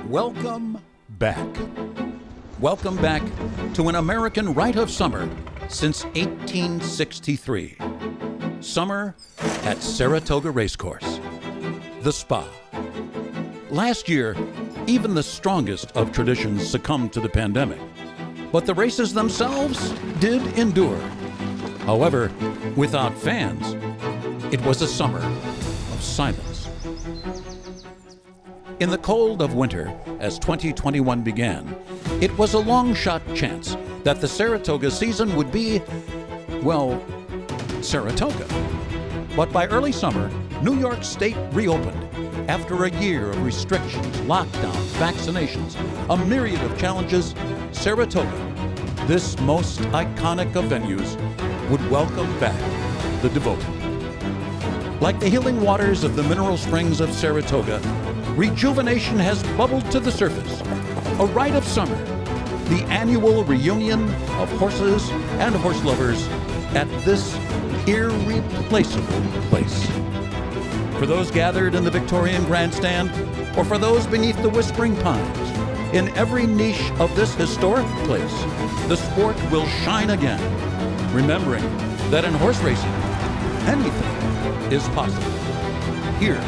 Welcome back. Welcome back to an American rite of summer since 1863. Summer at Saratoga Racecourse, the Spa. Last year, even the strongest of traditions succumbed to the pandemic, but the races themselves did endure. However, without fans, it was a summer of silence. In the cold of winter, as 2021 began, it was a long shot chance that the Saratoga season would be, well, Saratoga. But by early summer, New York State reopened. After a year of restrictions, lockdowns, vaccinations, a myriad of challenges, Saratoga, this most iconic of venues, would welcome back the devoted. Like the healing waters of the mineral springs of Saratoga, rejuvenation has bubbled to the surface. A rite of summer, the annual reunion of horses and horse lovers at this irreplaceable place. For those gathered in the Victorian Grandstand, or for those beneath the Whispering Pines, in every niche of this historic place, the sport will shine again, remembering that in horse racing, anything is possible. Here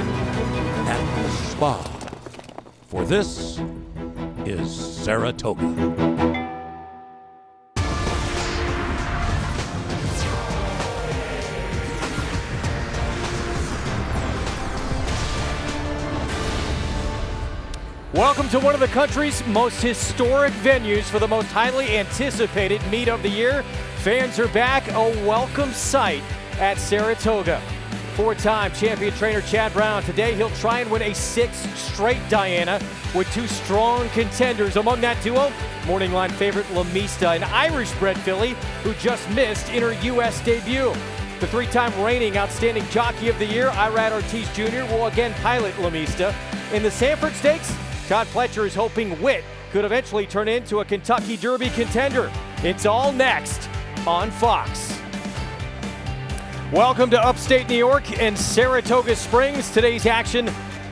at the Spa, for this is Saratoga. Welcome to one of the country's most historic venues for the most highly anticipated meet of the year. Fans are back, a welcome sight at Saratoga. Four-time champion trainer Chad Brown. Today he'll try and win a sixth straight Diana with two strong contenders. Among that duo, morning line favorite Lamista, an Irish-bred filly who just missed in her U.S. debut. The three-time reigning outstanding jockey of the year, ORTIZ Jr., will again pilot Lamista. In the Sanford Stakes, Todd Pletcher is hoping Wit could eventually turn into a Kentucky Derby contender. It's all next on Fox. Welcome to upstate New York and Saratoga Springs. Today's action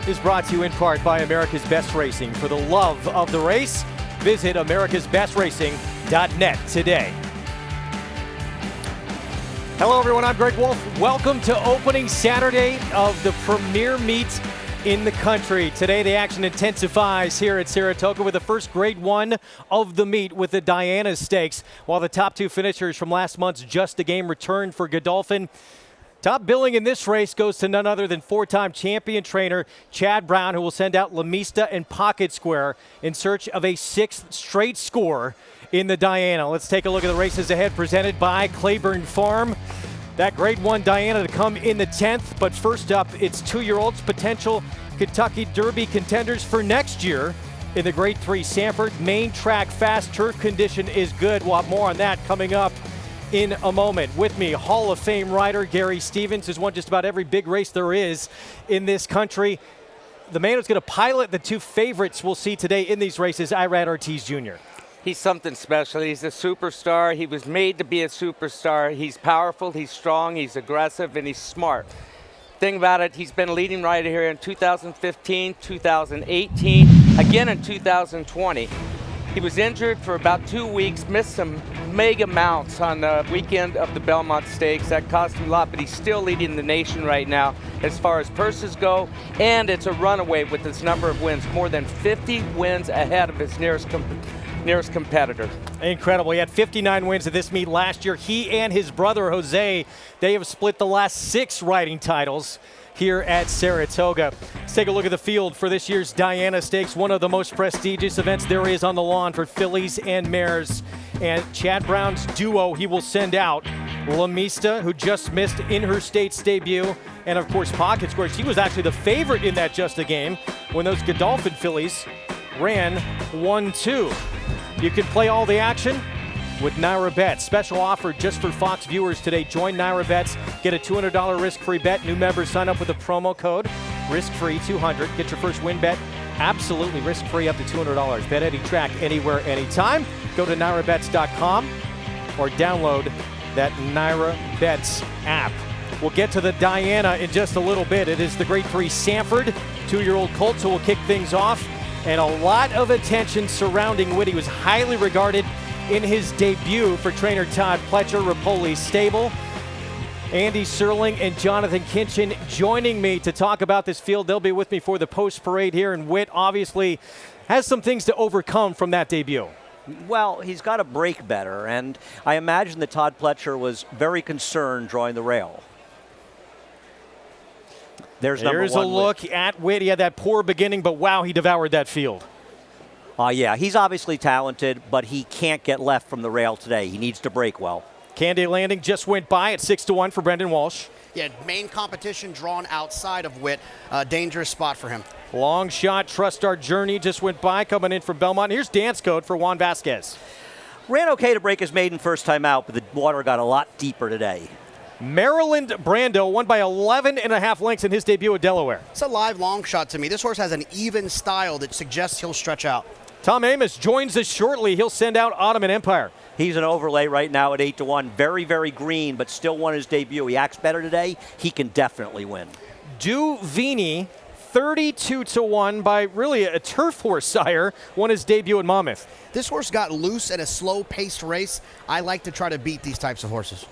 is brought to you in part by America's Best Racing. For the love of the race, visit americasbestracing.net today. Hello everyone, I'm Greg Wolf. Welcome to opening Saturday of the premier meet in the country. Today the action intensifies here at Saratoga with the first grade one of the meet with the Diana Stakes, while the top two finishers from last month's Just a Game return for Godolphin. Top billing in this race goes to none other than four-time champion trainer Chad Brown, who will send out Lamista and Pocket Square in search of a sixth straight score in the Diana. Let's take a look at the races ahead, presented by Claiborne Farm. That grade one Diana to come in the 10th, but first up, it's 2-year-olds, potential Kentucky Derby contenders for next year in the grade 3 Sanford. Main track, fast turf condition is good. We'll have more on that coming up in a moment. With me, Hall of Fame rider Gary Stevens, who's won just about every big race there is in this country. The man who's going to pilot the two favorites we'll see today in these races, ORTIZ Jr. He's something special. He's a superstar. He was made to be a superstar. He's powerful, he's strong, he's aggressive, and he's smart. Thing about it, he's been a leading rider here in 2015, 2018, again in 2020. He was injured for about 2 weeks, missed some mega mounts on the weekend of the Belmont Stakes. That cost him a lot, but he's still leading the nation right now as far as purses go, and it's a runaway with his number of wins, more than 50 wins ahead of his nearest competitor. Incredible. He had 59 wins at this meet last year. He and his brother, Jose, they have split the last 6 riding titles here at Saratoga. Let's take a look at the field for this year's Diana Stakes, one of the most prestigious events there is on the lawn for fillies and mares. And Chad Brown's duo, he will send out Lamista, who just missed in her state's debut, and of course Pocket Square. She was actually the favorite in that Just a Game when those Godolphin fillies ran 1-2. You can play all the action with Naira Bets. Special offer just for Fox viewers today. Join Naira Bets. Get a $200 risk-free bet. New members sign up with the promo code risk-free 200. Get your first win bet absolutely risk-free up to $200. Bet any track, anywhere, anytime. Go to NairaBets.com or download that Naira Bets app. We'll get to the Diana in just a little bit. It is the grade 3 Sanford 2-year-old colt, so we'll kick things off. and a lot of attention surrounding Witt. He was highly regarded in his debut for trainer Todd Pletcher, Ripoli's stable. Andy Serling and Jonathan Kinchin joining me to talk about this field. They'll be with me for the post parade here, and Witt obviously has some things to overcome from that debut. Well, he's got to break better, and I imagine that Todd Pletcher was very concerned drawing the rail. Here's a look at Witt. He had that poor beginning, but wow, he devoured that field. Yeah, he's obviously talented, but he can't get left from the rail today. He needs to break well. Candy Landing just went by at 6-1 for Brendan Walsh. Yeah, main competition drawn outside of Witt. Dangerous spot for him. Long shot, Trust Our Journey just went by, coming in from Belmont. Here's Dance Code for Juan Vasquez. Ran okay to break his maiden first time out, but the water got a lot deeper today. Maryland Brando won by 11.5 lengths in his debut at Delaware. It's a live long shot to me. This horse has an even style that suggests he'll stretch out. Tom Amos joins us shortly. He'll send out Ottoman Empire. He's an overlay right now at 8-1. Very, very green, but still won his debut. He acts better today. He can definitely win. Duvini, 32-1 by really a turf horse sire, won his debut at Monmouth. This horse got loose in a slow-paced race. I like to try to beat these types of horses.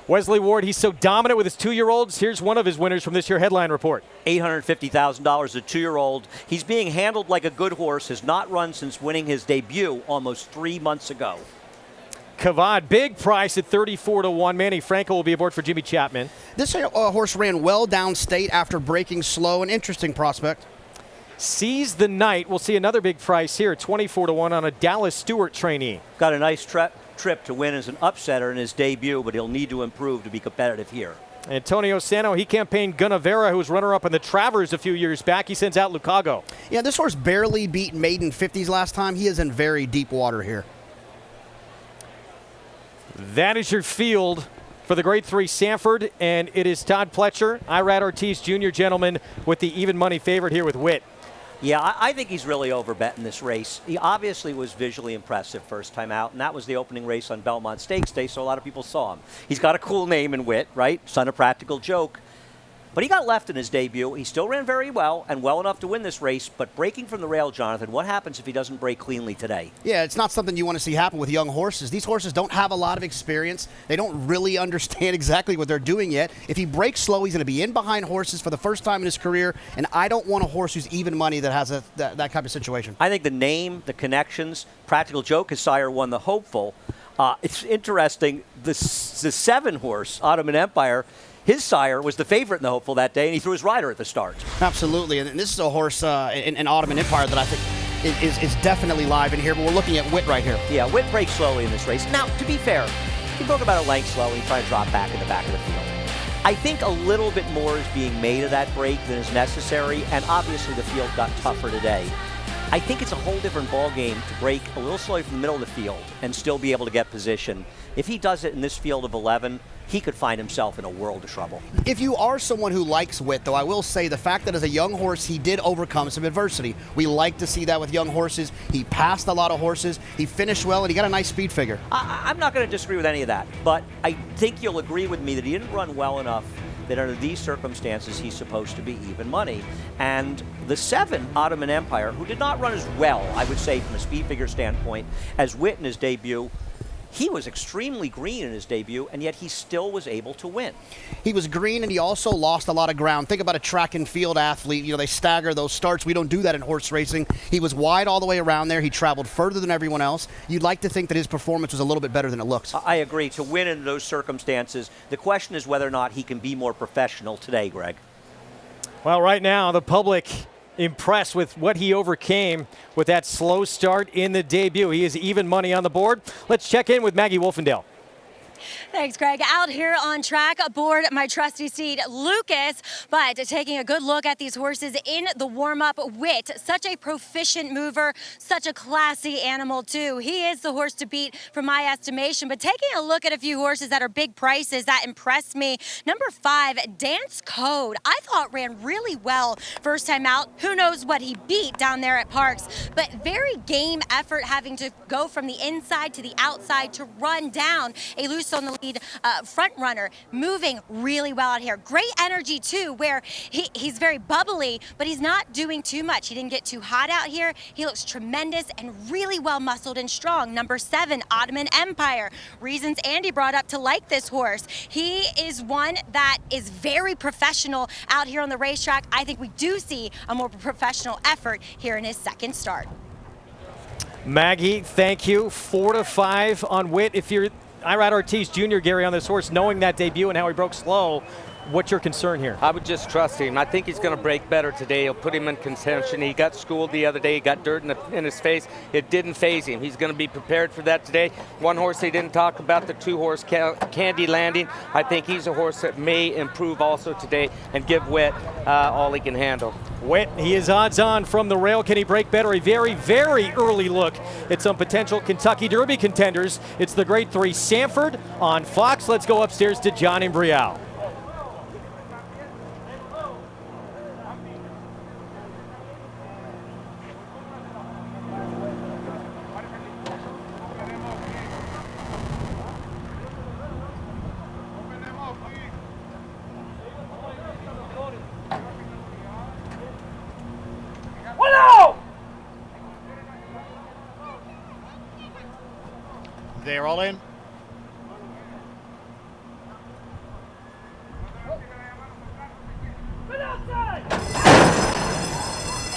Wesley Ward, he's so dominant with his 2-year-olds. Here's one of his winners from this year headline report. $850,000, a 2-year-old. He's being handled like a good horse, has not run since winning his debut almost 3 months ago. Kavad, big price at 34-1. Manny Franco will be aboard for Jimmy Chapman. This horse ran well downstate after breaking slow. An interesting prospect. Seize the Night. We'll see another big price here, 24-1 on a Dallas Stewart trainee. Got a nice trip to win as an upsetter in his debut, but he'll need to improve to be competitive here. Antonio Sano, he campaigned Gunnavera, who was runner-up in the Travers a few years back. He sends out Lucago. Yeah, this horse barely beat maiden 50s last time. He is in very deep water here. That is your field for the Grade 3 Sanford, and it is Todd Pletcher, Irad Ortiz Jr. gentleman with the even money favorite here with Witt. Yeah, I think he's really overbet in this race. He obviously was visually impressive first time out, and that was the opening race on Belmont Stakes Day, so a lot of people saw him. He's got a cool name in Witt, right? Son of Practical Joke. But he got left in his debut. He still ran very well and well enough to win this race, but breaking from the rail, Jonathan, what happens if he doesn't break cleanly today? Yeah, it's not something you want to see happen with young horses. These horses don't have a lot of experience. They don't really understand exactly what they're doing yet. If he breaks slow, he's going to be in behind horses for the first time in his career, and I don't want a horse who's even money that has that type of situation. I think the name, the connections, Practical Joke, his sire won the Hopeful. It's interesting, the 7 horse, Ottoman Empire, his sire was the favorite in the Hopeful that day, and he threw his rider at the start. Absolutely, and this is a horse in Ottoman Empire that I think is definitely live in here, but we're looking at Witt right here. Yeah, Witt breaks slowly in this race. Now, to be fair, he broke about a length slow, and he tried to drop back in the back of the field. I think a little bit more is being made of that break than is necessary, and obviously the field got tougher today. I think it's a whole different ball game to break a little slowly from the middle of the field and still be able to get position. If he does it in this field of 11, he could find himself in a world of trouble. If you are someone who likes Witt, though, I will say the fact that as a young horse, he did overcome some adversity. We like to see that with young horses. He passed a lot of horses. He finished well, and he got a nice speed figure. I'm not going to disagree with any of that, but I think you'll agree with me that he didn't run well enough that under these circumstances, he's supposed to be even money. And the 7, Ottoman Empire, who did not run as well, I would say, from a speed figure standpoint, as Witt in his debut, he was extremely green in his debut, and yet he still was able to win. He was green, and he also lost a lot of ground. Think about a track and field athlete. You know, they stagger those starts. We don't do that in horse racing. He was wide all the way around there. He traveled further than everyone else. You'd like to think that his performance was a little bit better than it looks. I agree. To win in those circumstances, the question is whether or not he can be more professional today, Greg. Well, right now, the public impressed with what he overcame with that slow start in the debut. He is even money on the board. Let's check in with Maggie Wolfendale. Thanks, Greg. Out here on track aboard my trusty steed, Lucas, but taking a good look at these horses in the warm-up. Witt, such a proficient mover, such a classy animal, too. He is the horse to beat from my estimation, but taking a look at a few horses that are big prices that impressed me. Number 5, Dance Code. I thought ran really well first time out. Who knows what he beat down there at Parks, but very game effort, having to go from the inside to the outside to run down a loose on the lead front runner, moving really well out here. Great energy too, where he's very bubbly, but he's not doing too much. He didn't get too hot out here. He looks tremendous and really well muscled and strong. Number 7, Ottoman Empire. Reasons Andy brought up to like this horse. He is one that is very professional out here on the racetrack. I think we do see a more professional effort here in his second start. Maggie, thank you. 4-5 on Witt. If you're Irad Ortiz Jr., Gary, on this horse, knowing that debut and how he broke slow, what's your concern here? I would just trust him. I think he's going to break better today. He'll put him in contention. He got schooled the other day. He got dirt in his face. It didn't phase him. He's going to be prepared for that today. One horse they didn't talk about, the 2-horse Candy Landing. I think he's a horse that may improve also today and give Witt all he can handle. Witt, he is odds on from the rail. Can he break better? A very, very early look at some potential Kentucky Derby contenders. It's the Grade 3 Sanford on Fox. Let's go upstairs to John Imbrial. They're all in.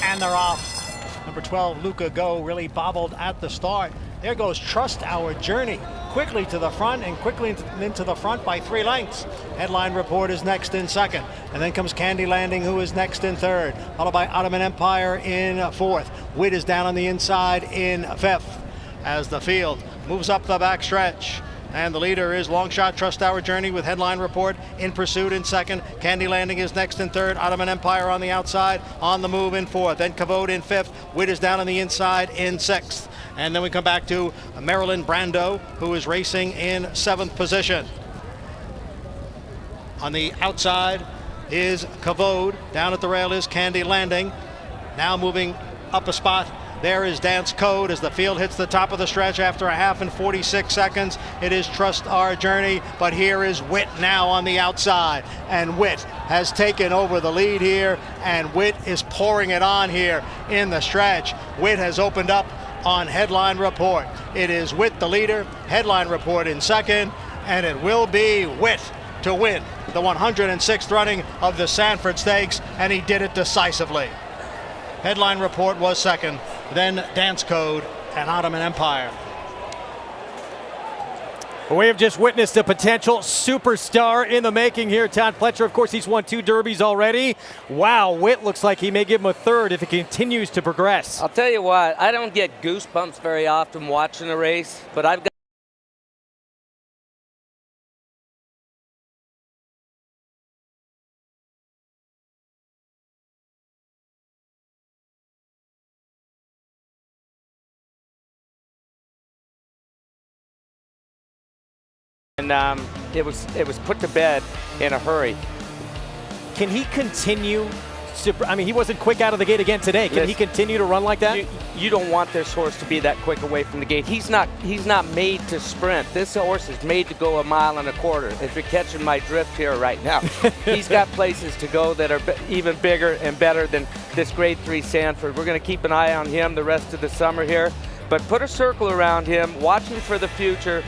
And they're off. Number 12, Luca Go, really bobbled at the start. There goes Trust Our Journey. Quickly to the front and quickly into the front by 3 lengths. Headline Report is next in second. And then comes Candy Landing, who is next in third. Followed by Ottoman Empire in fourth. Witt is down on the inside in fifth. As the field moves up the backstretch. And the leader is Longshot Trust Our Journey with Headline Report in pursuit in second. Candy Landing is next in third. Ottoman Empire on the outside, on the move in fourth. Then Kavod in fifth. Witt is down on the inside in sixth. And then we come back to Maryland Brando, who is racing in seventh position. On the outside is Kavod. Down at the rail is Candy Landing. Now moving up a spot. There is Dance Code as the field hits the top of the stretch after a half and 46 seconds. It is Trust Our Journey, but here is Witt now on the outside. And Witt has taken over the lead here, and Witt is pouring it on here in the stretch. Witt has opened up on Headline Report. It is Witt the leader, Headline Report in second, and it will be Witt to win the 106th running of the Sanford Stakes, and he did it decisively. Headline Report was second, then Dance Code and Ottoman Empire. We have just witnessed a potential superstar in the making here. Todd Pletcher, of course, he's won 2 derbies already. Wow, Witt looks like he may give him a third if it continues to progress. I'll tell you what, I don't get goosebumps very often watching a race, but I've got and it was put to bed in a hurry. Can he continue to, I mean, he wasn't quick out of the gate again today. Can he continue to run like that? You don't want this horse to be that quick away from the gate. He's not made to sprint. This horse is made to go 1.25 miles. If you're catching my drift here right now, he's got places to go that are even bigger and better than this Grade 3 Sanford. We're going to keep an eye on him the rest of the summer here, but put a circle around him, watch him for the future.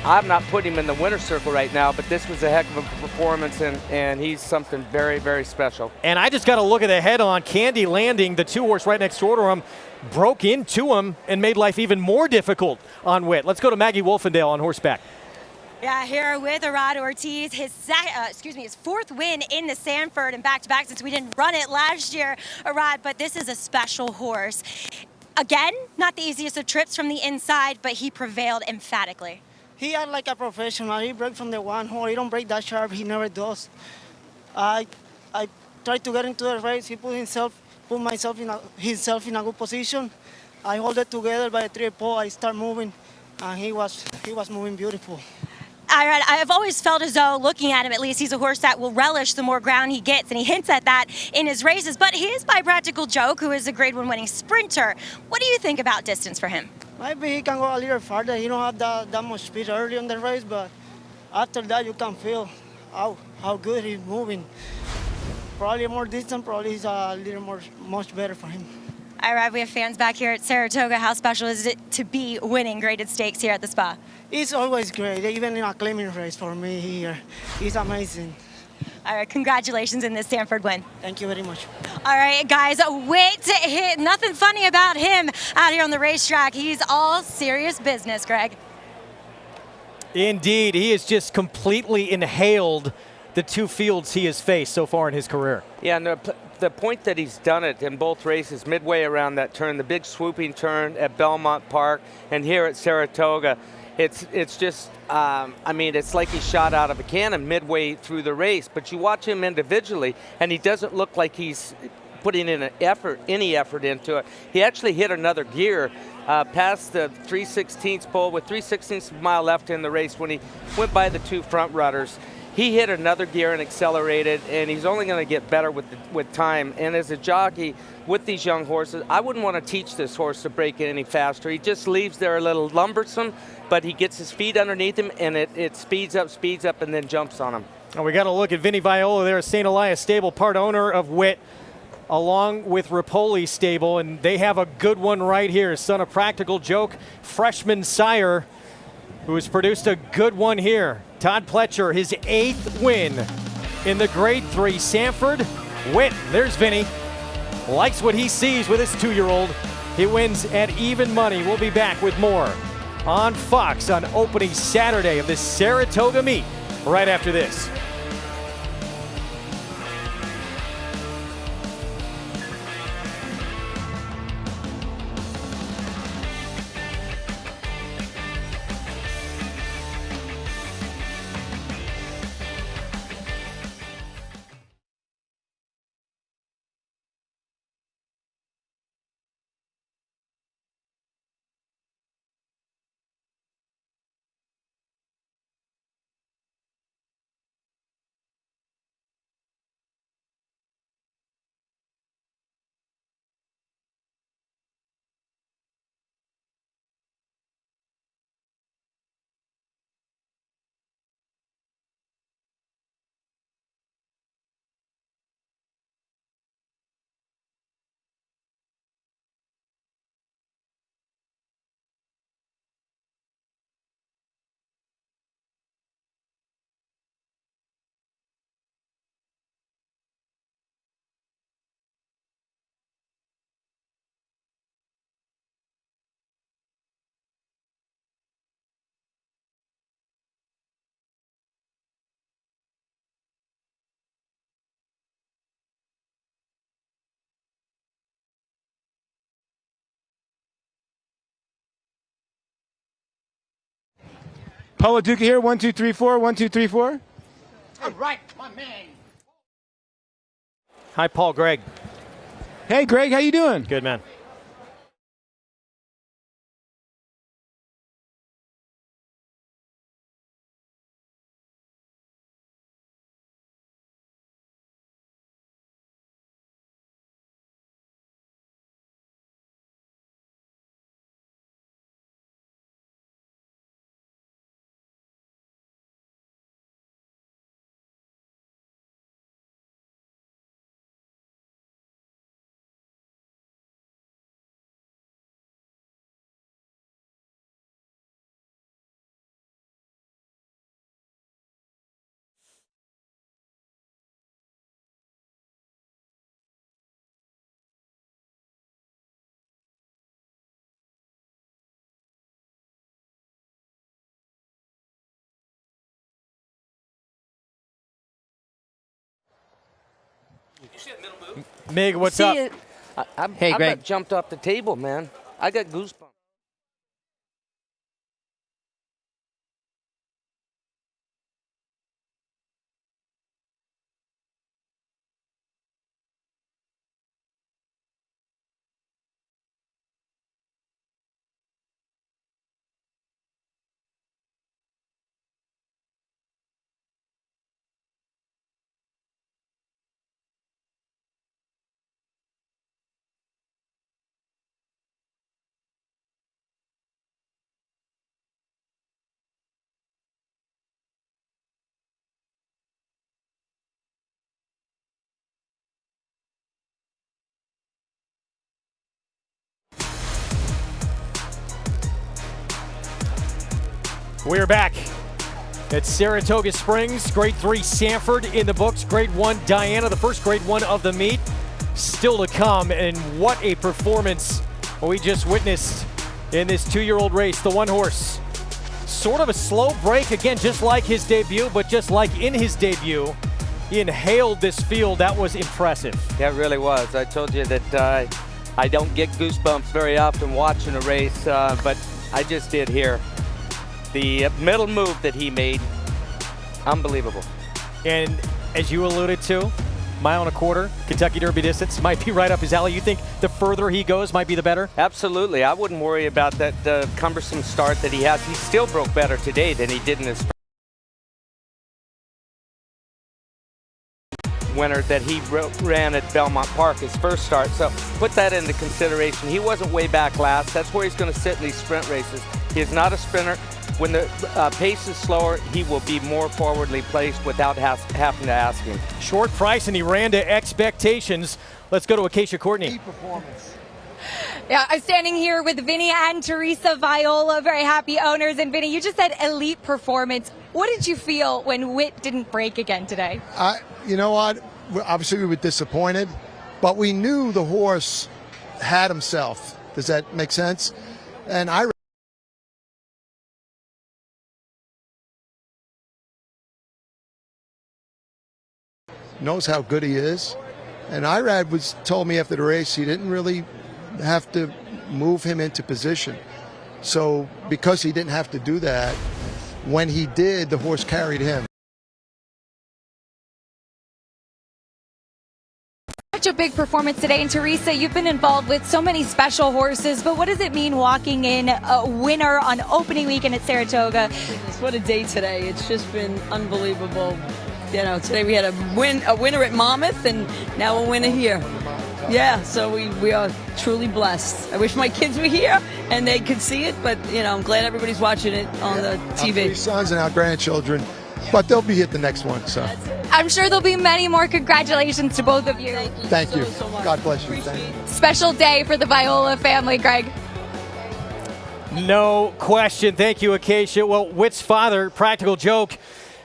I'm not putting him in the winner's circle right now, but this was a heck of a performance, and he's something very, very special. And I just got to look at the head-on. Candy Landing, the 2-horse right next door to him, broke into him and made life even more difficult on Witt. Let's go to Maggie Wolfendale on horseback. Yeah, here with Irad Ortiz, his 4th win in the Sanford and back-to-back since we didn't run it last year, Irad, but this is a special horse. Again, not the easiest of trips from the inside, but he prevailed emphatically. He act like a professional. He breaks from the one hole. He don't break that sharp. He never does. I tried to get into the race. He put himself in a good position. I hold it together by the 3 pole. I start moving, and he was moving beautiful. I've always felt as though, looking at him at least, he's a horse that will relish the more ground he gets, and he hints at that in his races. But he is by Practical Joke, who is a Grade 1 winning sprinter. What do you think about distance for him? Maybe he can go a little farther. He don't have that much speed early in the race, but after that you can feel how good he's moving. Probably more distance, probably is a little much better for him. All right, we have fans back here at Saratoga. How special is it to be winning graded stakes here at the spa? It's always great, even in a claiming race for me here. It's amazing. All right, congratulations in this Sanford win. Thank you very much. All right, guys, Wit, nothing funny about him out here on the racetrack. He's all serious business, Greg. Indeed, he has just completely inhaled the two fields he has faced so far in his career. Yeah, no, the point that he's done it in both races, midway around that turn, the big swooping turn at Belmont Park, and here at Saratoga, it's just, I mean, it's like he's shot out of a cannon midway through the race, but you watch him individually, and he doesn't look like he's putting in any effort into it. He actually hit another gear past the 3/16 pole with 3/16 of a mile left in the race when he went by the two front runners. He hit another gear and accelerated, and he's only going to get better with time. And as a jockey with these young horses, I wouldn't want to teach this horse to break it any faster. He just leaves there a little lumbersome, but he gets his feet underneath him, and it speeds up, and then jumps on him. And we got to look at Vinny Viola there, St. Elias stable, part owner of Wit, along with Ripoli's stable, and they have a good one right here. Son of Practical Joke, freshman sire, who has produced a good one here. Todd Pletcher, his 8th win in the Grade 3 Sanford. Wit, there's Vinny. Likes what he sees with his 2-year-old. He wins at even money. We'll be back with more on Fox on opening Saturday of the Saratoga meet right after this. Paulo Duca here, 1, 2, 3, 4, 1, 2, 3, 4. All right, my man. Hi, Paul. Greg. Hey, Greg, how you doing? Good, man. Mig, what's up? Hey, Greg. I about jumped off the table, man. I got goosebumps. We're back at Saratoga Springs. Grade 3 Sanford in the books. Grade 1 Diana, the first grade 1 of the meet, still to come. And what a performance we just witnessed in this 2-year-old race. The one horse, sort of a slow break again, just like his debut, but just like in his debut, he inhaled this field. That was impressive. Yeah, it really was. I told you that I don't get goosebumps very often watching a race, but I just did here. The middle move that he made, unbelievable. And as you alluded to, 1.25 miles, Kentucky Derby distance, might be right up his alley. You think the further he goes might be the better? Absolutely. I wouldn't worry about that cumbersome start that he has. He still broke better today than he did in his winner that he ran at Belmont Park, his first start. So put that into consideration. He wasn't way back last. That's where he's going to sit in these sprint races. He is not a sprinter. When the pace is slower, he will be more forwardly placed without having to ask him. Short price, and he ran to expectations. Let's go to Acacia Courtney. Yeah, I'm standing here with Vinny and Teresa Viola, very happy owners. And Vinny, you just said elite performance. What did you feel when Witt didn't break again today? You know what? Obviously, we were disappointed, but we knew the horse had himself. Does that make sense? And I knows how good he is. And Irad told me after the race he didn't really have to move him into position. So because he didn't have to do that, when he did, the horse carried him. Such a big performance today. And Teresa, you've been involved with so many special horses, but what does it mean walking in a winner on opening weekend at Saratoga? What a day today. It's just been unbelievable. You know, today we had a winner at Monmouth, and now a winner here. Yeah, so we are truly blessed. I wish my kids were here and they could see it, but you know, I'm glad everybody's watching it on the TV. Our 3 sons and our grandchildren, but they'll be at the next one. So I'm sure there'll be many more. Congratulations to both of you. Thank you. So much. God bless you. Thank you. Special day for the Viola family, Greg. No question. Thank you, Acacia. Well, Witt's father, practical joke,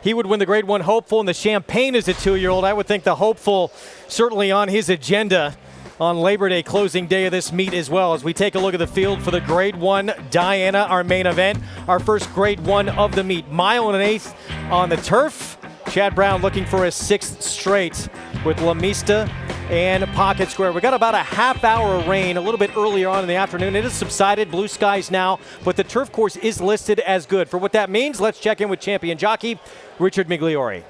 he would win the Grade 1 hopeful, and the Champagne is a 2-year-old. I would think the hopeful certainly on his agenda on Labor Day, closing day of this meet as well. As we take a look at the field for the Grade 1 Diana, our main event, our first Grade 1 of the meet. 1 1/8 on the turf. Chad Brown looking for his 6th straight with La Mista and Pocket Square. We got about a half-hour of rain a little bit earlier on in the afternoon. It has subsided, blue skies now, but the turf course is listed as good. For what that means, let's check in with champion jockey Richard Migliori.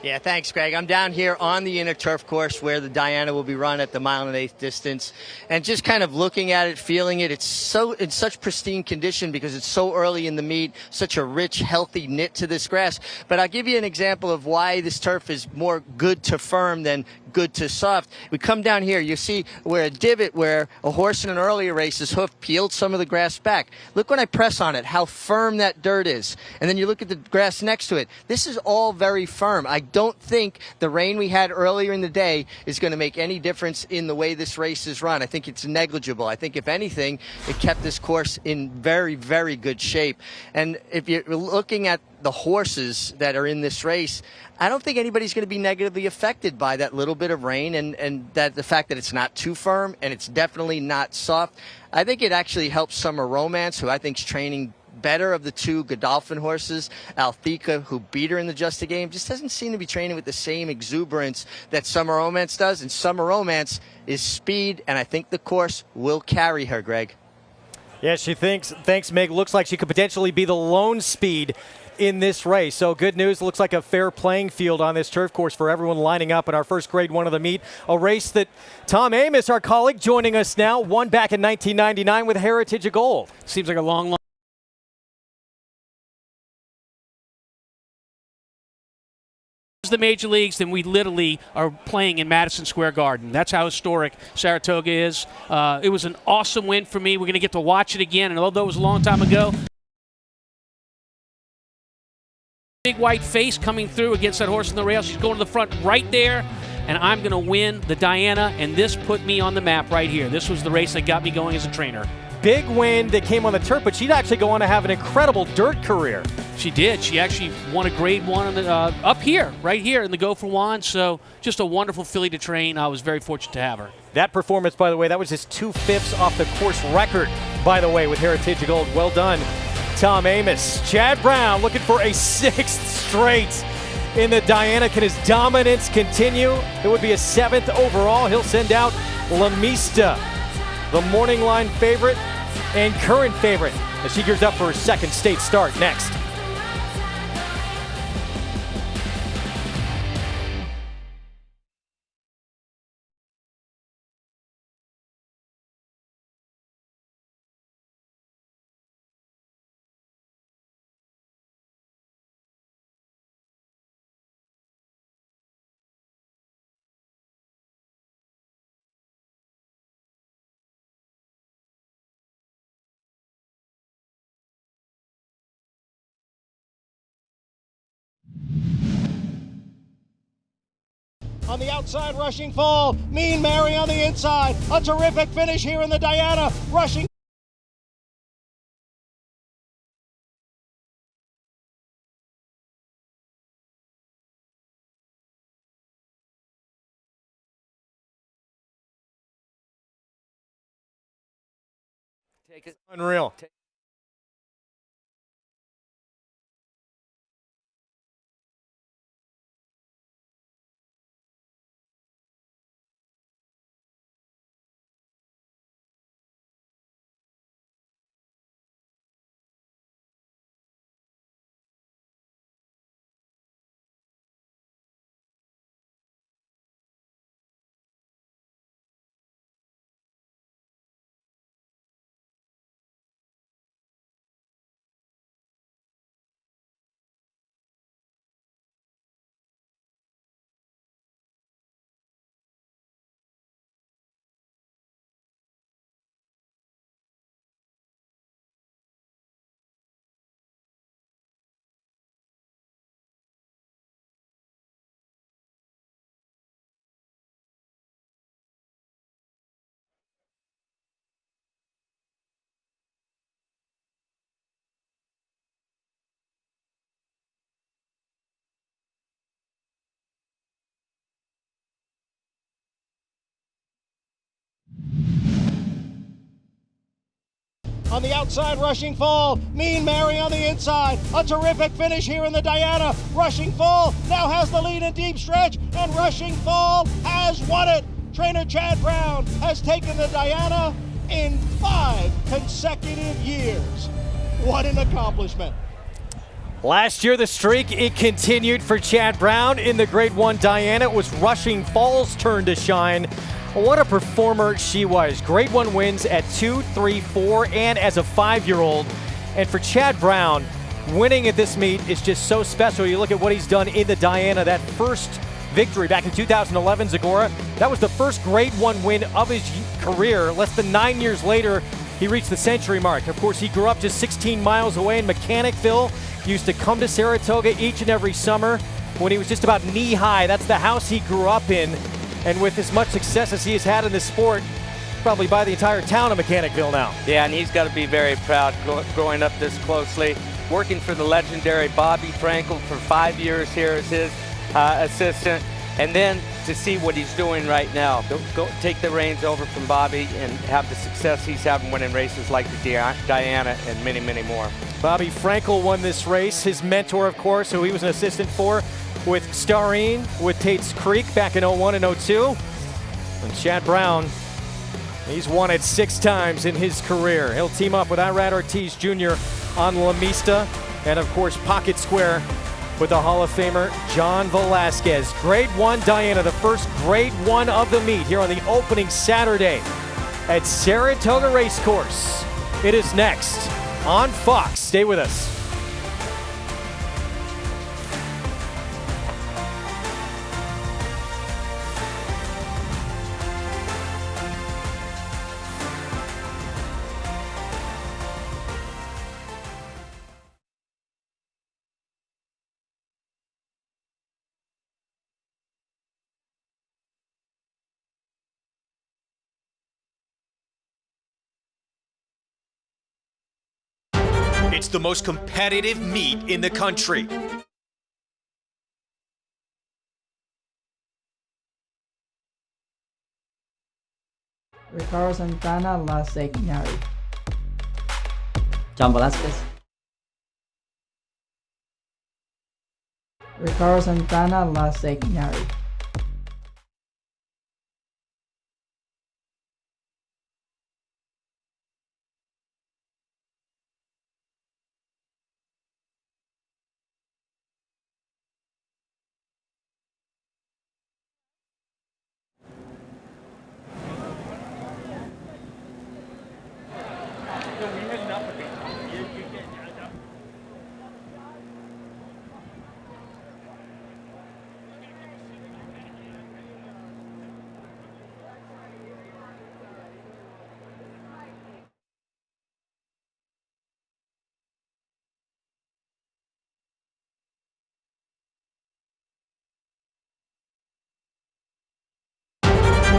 Yeah, thanks, Greg. I'm down here on the inner turf course where the Diana will be run at the 1 1/8 distance. And just kind of looking at it, feeling it, it's in such pristine condition because it's so early in the meet, such a rich, healthy knit to this grass. But I'll give you an example of why this turf is more good to firm than good to soft. We come down here, you see where a divot where a horse in an earlier race, his hoof peeled some of the grass back. Look when I press on it, how firm that dirt is. And then you look at the grass next to it. This is all very firm. I don't think the rain we had earlier in the day is going to make any difference in the way this race is run. I think it's negligible. I think if anything, it kept this course in very, very good shape. And if you're looking at the horses that are in this race, I don't think anybody's going to be negatively affected by that little bit of rain and that the fact that it's not too firm and it's definitely not soft. I think it actually helps Summer Romance, who I think is training better of the 2 Godolphin horses. Althea, who beat her in the Just a Game, just doesn't seem to be training with the same exuberance that Summer Romance does. And Summer Romance is speed, and I think the course will carry her, Greg. Yeah, she thinks. Thanks, Meg. Looks like she could potentially be the lone speed in this race. So good news. Looks like a fair playing field on this turf course for everyone lining up in our first Grade 1 of the meet. A race that Tom Amos, our colleague, joining us now, won back in 1999 with Heritage of Gold. Seems like a long the major leagues, then we literally are playing in Madison Square Garden. That's how historic Saratoga is. It was an awesome win for me. We're going to get to watch it again, and although it was a long time ago, big white face coming through against that horse in the rail. She's going to the front right there, and I'm going to win the Diana, and this put me on the map right here. This was the race that got me going as a trainer. big win that came on the turf, but she'd actually go on to have an incredible dirt career. She did. She actually won a grade 1 on the, up here, right here in the Go for Juan. So just a wonderful filly to train. I was very fortunate to have her. That performance, by the way, that was just 2/5 off the course record, by the way, with Heritage Gold. Well done, Tom Amos. Chad Brown looking for a 6th straight in the Diana. Can his dominance continue? It would be a 7th overall. He'll send out La Mista, the morning line favorite and current favorite, as she gears up for her 2nd state start next. On the outside, Rushing Fall. Mean Mary on the inside. A terrific finish here in the Diana. Rushing. Take it. Unreal. On the outside, Rushing Fall. Mean Mary on the inside. A terrific finish here in the Diana. Rushing Fall now has the lead in deep stretch, and Rushing Fall has won it. Trainer Chad Brown has taken the Diana in 5 consecutive years. What an accomplishment. Last year, the streak, it continued for Chad Brown in the Grade 1 Diana. It was Rushing Fall's turn to shine. What a performer she was. Grade 1 wins at 2, 3, 4, and as a 5-year-old. And for Chad Brown, winning at this meet is just so special. You look at what he's done in the Diana, that first victory back in 2011, Zagora. That was the first Grade 1 win of his career. Less than 9 years later, he reached the century mark. Of course, he grew up just 16 miles away in Mechanicville. He used to come to Saratoga each and every summer when he was just about knee-high. That's the house he grew up in. And with as much success as he has had in this sport, probably by the entire town of Mechanicville now. Yeah, and he's got to be very proud growing up this closely. Working for the legendary Bobby Frankel for 5 years here as his assistant. And then to see what he's doing right now. Go take the reins over from Bobby and have the success he's having winning races like the Diana and many, many more. Bobby Frankel won this race. His mentor, of course, who he was an assistant for, with Starine, with Tate's Creek back in 01 and 02. And Chad Brown, he's won it 6 times in his career. He'll team up with Irad Ortiz Jr. on La Mista, and of course Pocket Square with the Hall of Famer John VELAZQUEZ. Grade 1 Diana, the first Grade 1 of the meet here on the opening Saturday at Saratoga Racecourse. It is next on Fox. Stay with us. It's the most competitive meet in the country. Ricardo Santana, Las Ignari. John Velazquez. Ricardo Santana, Las Ignari.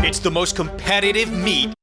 It's the most competitive meet.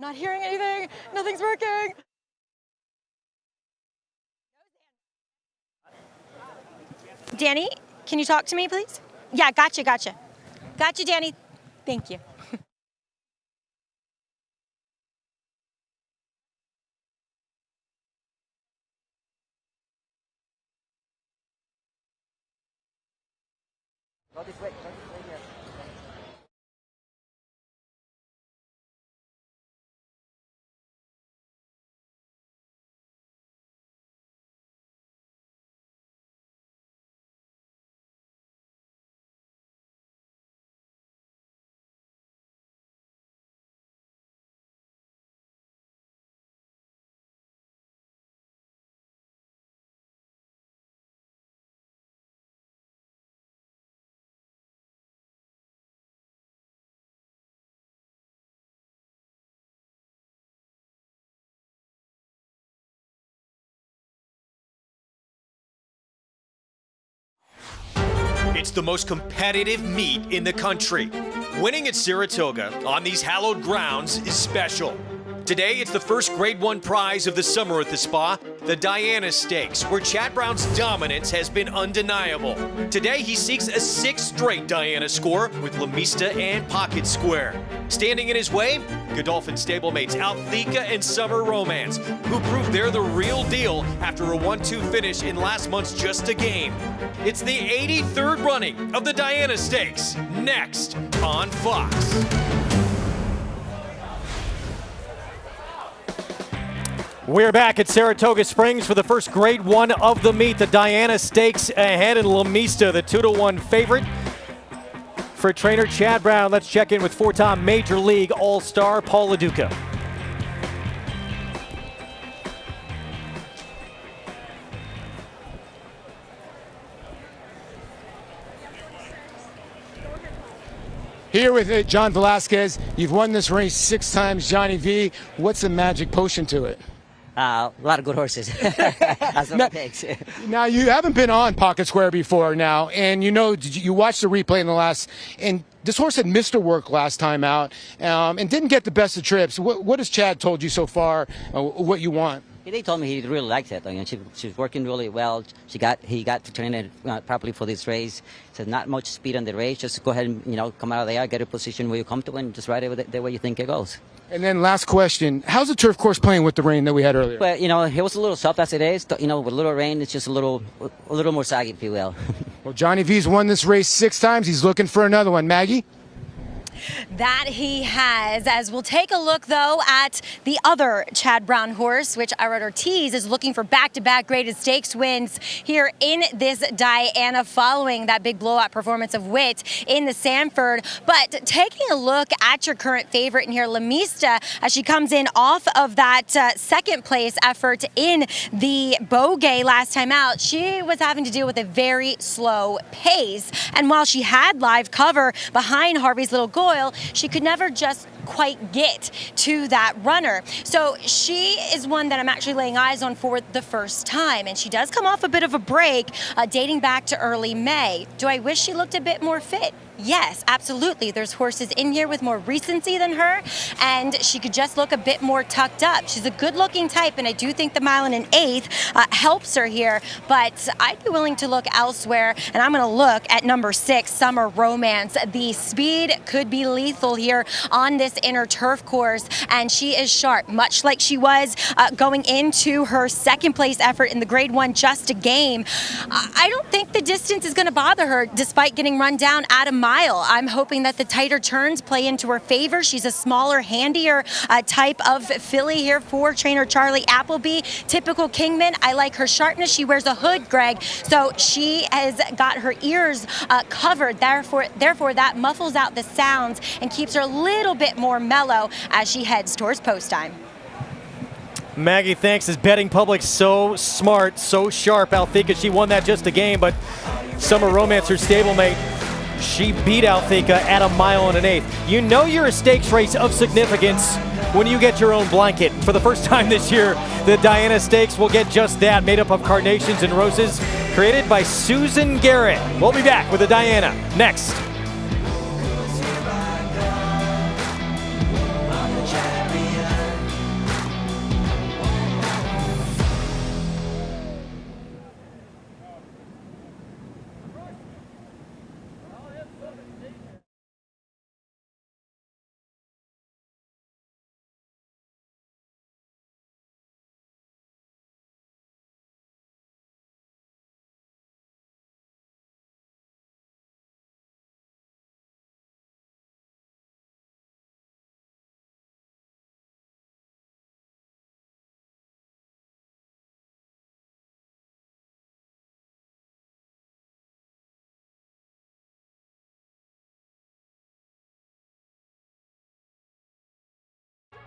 I'm not hearing anything. Nothing's working. Danny, can you talk to me, please? Yeah, gotcha. Gotcha, Danny. Thank you. Go this way, here. It's the most competitive meet in the country. Winning at Saratoga on these hallowed grounds is special. Today, it's the first Grade 1 prize of the summer at the spa, the Diana Stakes, where Chad Brown's dominance has been undeniable. Today, he seeks a 6th straight Diana score with La Mista and Pocket Square. Standing in his way, Godolphin stablemates Althika and Summer Romance, who proved they're the real deal after a 1-2 finish in last month's Just a Game. It's the 83rd running of the Diana Stakes, next on Fox. We're back at Saratoga Springs for the first Grade 1 of the meet. The Diana Stakes ahead in La Mista, the 2-1 favorite. For trainer Chad Brown, let's check in with 4-time Major League All-Star Paul LaDuca. Here with John Velazquez. You've won this race 6 times, Johnny V. What's the magic potion to it? A lot of good horses. That's what it takes. Now, you haven't been on Pocket Square before now, and you watched the replay in the last, and this horse had missed her work last time out and didn't get the best of trips. What has Chad told you so far, what you want? They told me he really liked it. I mean, she's working really well. He got to train it properly for this race. So not much speed on the race. Just go ahead and come out of there, get a position where you're comfortable, and just ride it the way you think it goes. And then last question, how's the turf course playing with the rain that we had earlier? Well, it was a little soft as it is. With a little rain, it's just a little more saggy, if you will. Well, Johnny V's won this race 6 times. He's looking for another one. Maggie? That he has. As we'll take a look, though, at the other Chad Brown horse, which ORTIZ is looking for back-to-back graded stakes wins here in this Diana following that big blowout performance of Wit in the Sanford. But taking a look at your current favorite in here, Lamista, as she comes in off of that second place effort in the Bogey last time out, she was having to deal with a very slow pace. And while she had live cover behind Harvey's Little Goil, she could never just quite get to that runner. So she is one that I'm actually laying eyes on for the first time. And she does come off a bit of a break dating back to early May. Do I wish she looked a bit more fit? Yes, absolutely. There's horses in here with more recency than her, and she could just look a bit more tucked up. She's a good-looking type, and I do think the 1.125 helps her here, but I'd be willing to look elsewhere, and I'm going to look at number 6, Summer Romance. The speed could be lethal here on this inner turf course, and she is sharp, much like she was going into her second place effort in the Grade 1 Just a Game. I don't think the distance is going to bother her, despite getting run down at a mile. I'm hoping that the tighter turns play into her favor. She's a smaller, handier type of filly here for trainer Charlie Appleby. Typical Kingman. I like her sharpness. She wears a hood, Greg, so she has got her ears covered. Therefore, that muffles out the sounds and keeps her a little bit more mellow as she heads towards post time. Maggie, thanks. This betting public so smart, so sharp. Althea, she won that Just a Game, but Summer Romance, her stablemate, she beat Althea at 1.125 miles. You know you're a stakes race of significance when you get your own blanket. For the first time this year, the Diana Stakes will get just that, made up of carnations and roses, created by Susan Garrett. We'll be back with the Diana next.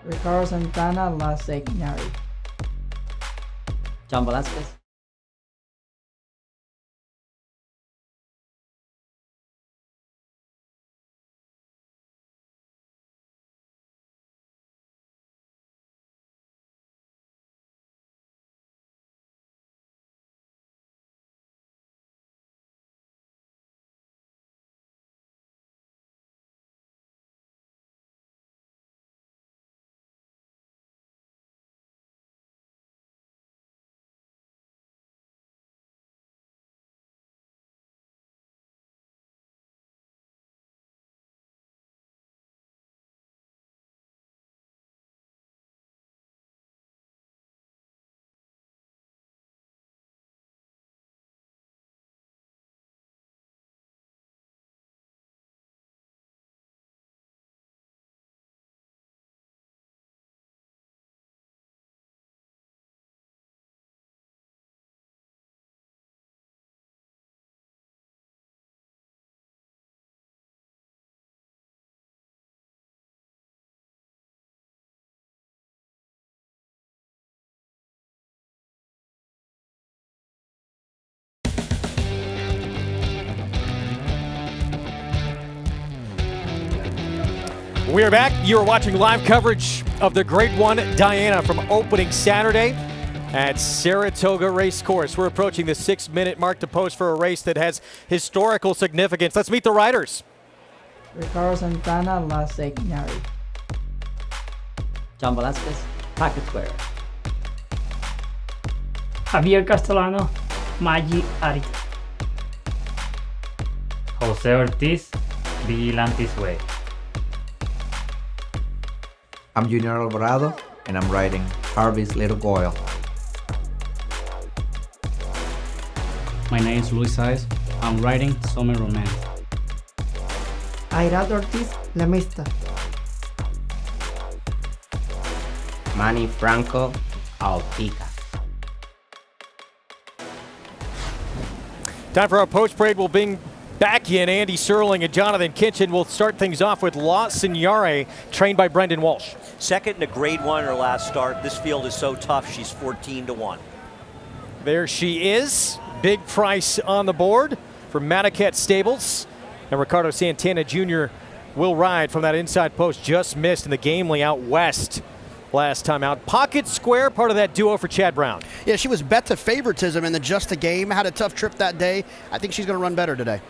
Ricardo Santana, La Señari. John Velazquez. We are back. You are watching live coverage of the Grade 1 Diana from opening Saturday at Saratoga Racecourse. We're approaching the 6-minute mark to post for a race that has historical significance. Let's meet the riders. Ricardo Santana, La Señari. John Velazquez, Pocket Square. Javier Castellano, Maggi Arita. Jose Ortiz, Vigilante's Way. I'm Junior Alvarado, and I'm riding Harvey's Little Goil. My name is Luis SAEZ. I'm riding Summer Romance. ORTIZ, La Mista. FRANCO, Altica. Time for our post parade. We'll bring back in Andy Serling and Jonathan Kitchen. We'll start things off with La Signore, trained by Brendan Walsh. Second in a grade 1 her last start. This field is so tough, she's 14-1. There she is. Big price on the board for Maniquette Stables. And Ricardo Santana Jr. will ride from that inside post. Just missed in the Gamely out west last time out. Pocket Square, part of that duo for Chad Brown. Yeah, she was bet to favoritism in the Just a Game. Had a tough trip that day. I think she's going to run better today.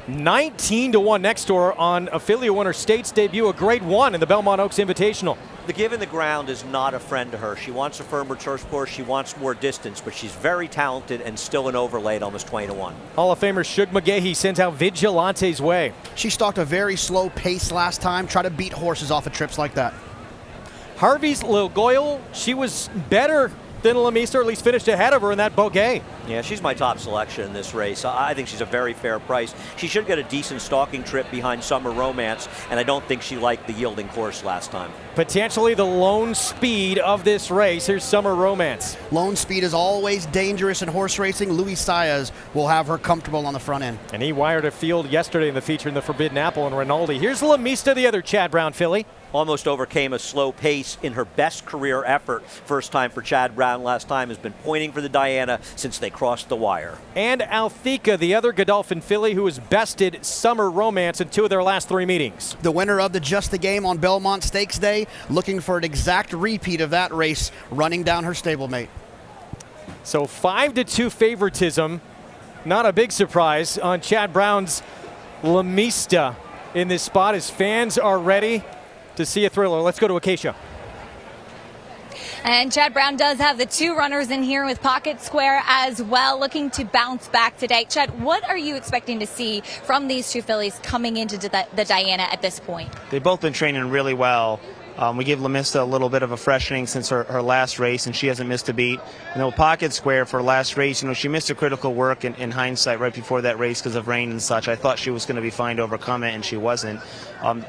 19-1 next door on affiliate winner State's debut, a grade 1 in the Belmont Oaks Invitational. The give in the ground is not a friend to her. She wants a firmer turf course. She wants more distance, but she's very talented and still an overlay at almost 20-1. Hall of Famer Shug McGahee sends out Vigilante's way. She stalked a very slow pace last time. Try to beat horses off of trips like that. Harvey's Lil Goyle, she was better than Lamista, or at least finished ahead of her in that bogey. Yeah, she's my top selection in this race. I think she's a very fair price. She should get a decent stalking trip behind Summer Romance, and I don't think she liked the yielding course last time. Potentially the lone speed of this race. Here's Summer Romance. Lone speed is always dangerous in horse racing. Luis Saez will have her comfortable on the front end. And he wired a field yesterday in the feature in the Forbidden Apple and Rinaldi. Here's Lamista, the other Chad Brown filly. Almost overcame a slow pace in her best career effort. First time for Chad Brown last time, has been pointing for the Diana since they crossed the wire. And Althika, the other Godolphin filly who has bested Summer Romance in 2 of their last 3 meetings. The winner of the Just the Game on Belmont Stakes Day, looking for an exact repeat of that race, running down her stablemate. So 5-2 favoritism, not a big surprise on Chad Brown's Lamista in this spot. His fans are ready to see a thriller. Let's go to Acacia. And Chad Brown does have the 2 runners in here with Pocket Square as well, looking to bounce back today. Chad, what are you expecting to see from these 2 fillies coming into the Diana at this point? They've both been training really well. We gave Lamista a little bit of a freshening since her last race, and she hasn't missed a beat. And then Pocket Square for her last race, she missed a critical work in hindsight right before that race because of rain and such. I thought she was going to be fine to overcome it, and she wasn't.